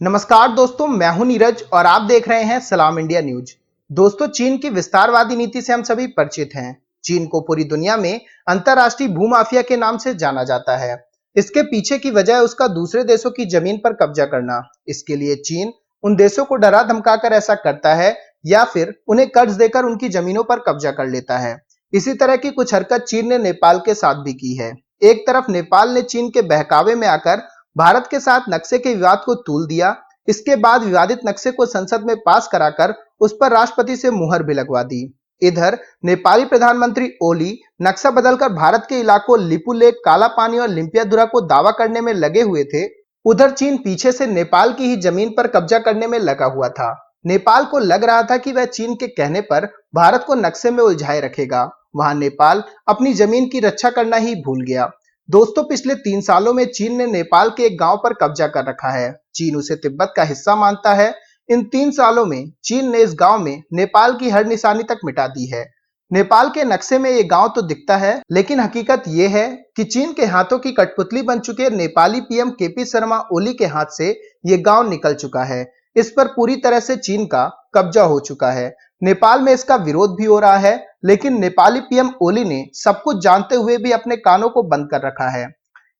नमस्कार दोस्तों, मैं हूं नीरज और आप देख रहे हैं सलाम इंडिया न्यूज। दोस्तों, चीन की विस्तारवादी नीति से हम सभी परिचित हैं। चीन को पूरी दुनिया में अंतरराष्ट्रीय भूमाफिया के नाम से जाना जाता है। इसके पीछे की वजह है उसका दूसरे देशों की जमीन पर कब्जा करना। इसके लिए चीन उन देशों को डरा धमकाकर ऐसा करता है या फिर उन्हें कर्ज देकर उनकी जमीनों पर कब्जा कर लेता है। इसी तरह की कुछ हरकत चीन ने नेपाल के साथ भी की है। एक तरफ नेपाल ने चीन के बहकावे में आकर भारत के साथ नक्शे के विवाद को तूल दिया। इसके बाद विवादित नक्शे को संसद में पास कराकर उस पर राष्ट्रपति से मुहर भी लगवा दी। इधर नेपाली प्रधानमंत्री ओली नक्शा बदलकर भारत के इलाकों लिपुलेख, काला पानी और लिम्पियाधुरा को दावा करने में लगे हुए थे। उधर चीन पीछे से नेपाल की ही जमीन पर कब्जा करने में लगा हुआ था। नेपाल को लग रहा था कि वह चीन के कहने पर भारत को नक्शे में उलझाए रखेगा। वहां नेपाल अपनी जमीन की रक्षा करना ही भूल गया। दोस्तों, पिछले 3 सालों में चीन ने नेपाल के एक गांव पर कब्जा कर रखा है। चीन उसे तिब्बत का हिस्सा मानता है। इन 3 सालों में चीन ने इस गांव में नेपाल की हर निशानी तक मिटा दी है। नेपाल के नक्शे में ये गांव तो दिखता है, लेकिन हकीकत ये है कि चीन के हाथों की कठपुतली बन चुके नेपाली पीएम केपी शर्मा ओली के हाथ से ये गांव निकल चुका है। इस पर पूरी तरह से चीन का कब्जा हो चुका है। नेपाल में इसका विरोध भी हो रहा है, लेकिन नेपाली पीएम ओली ने सब कुछ जानते हुए भी अपने कानों को बंद कर रखा है।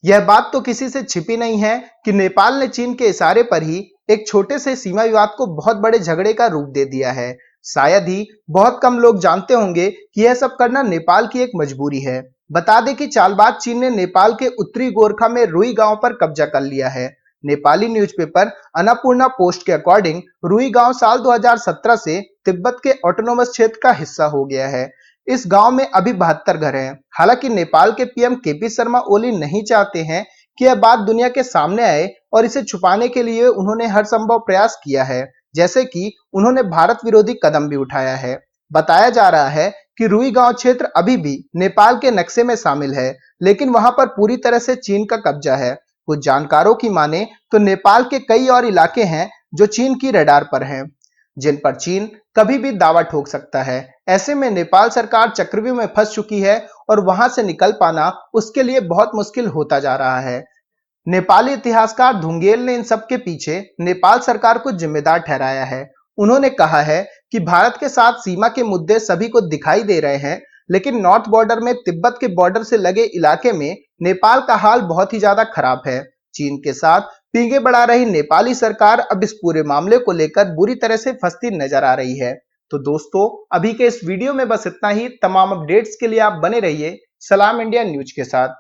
यह बात तो किसी से छिपी नहीं है कि नेपाल ने चीन के इशारे पर ही एक छोटे से सीमा विवाद को बहुत बड़े झगड़े का रूप दे दिया है। शायद ही बहुत कम लोग जानते होंगे कि यह सब करना नेपाल की एक मजबूरी है। बता दें कि चालबाज चीन ने नेपाल के उत्तरी गोरखा में रुई गांव पर कब्जा कर लिया है। नेपाली न्यूज़पेपर अन्नपूर्णा पोस्ट के अकॉर्डिंग रुई गांव साल 2017 से तिब्बत के ऑटोनोमस क्षेत्र का हिस्सा हो गया है। इस गांव में अभी 72 घर हैं। हालांकि नेपाल के पीएम केपी शर्मा ओली नहीं चाहते हैं कि यह बात दुनिया के सामने आए और इसे छुपाने के लिए उन्होंने हर संभव प्रयास किया है, जैसे कि उन्होंने भारत विरोधी कदम भी उठाया है। बताया जा रहा है कि रुई गांव क्षेत्र अभी भी नेपाल के नक्शे में शामिल है, लेकिन वहां पर पूरी तरह से चीन का कब्जा है। कुछ जानकारों की माने तो नेपाल के कई और इलाके हैं जो चीन की रडार पर हैं, जिन पर चीन कभी भी दावा ठोक सकता है। ऐसे में नेपाल सरकार चक्रव्यूह में फंस चुकी है और वहां से निकल पाना उसके लिए बहुत मुश्किल होता जा रहा है। नेपाली इतिहासकार धुंगेल ने इन सब के पीछे नेपाल सरकार को जिम्मेदार ठहराया है। उन्होंने कहा है कि भारत के साथ सीमा के मुद्दे सभी को दिखाई दे रहे हैं, लेकिन नॉर्थ बॉर्डर में तिब्बत के बॉर्डर से लगे इलाके में नेपाल का हाल बहुत ही ज्यादा खराब है। चीन के साथ पींगे बढ़ा रही नेपाली सरकार अब इस पूरे मामले को लेकर बुरी तरह से फंसती नजर आ रही है। तो दोस्तों, अभी के इस वीडियो में बस इतना ही। तमाम अपडेट्स के लिए आप बने रहिए सलाम इंडिया न्यूज के साथ।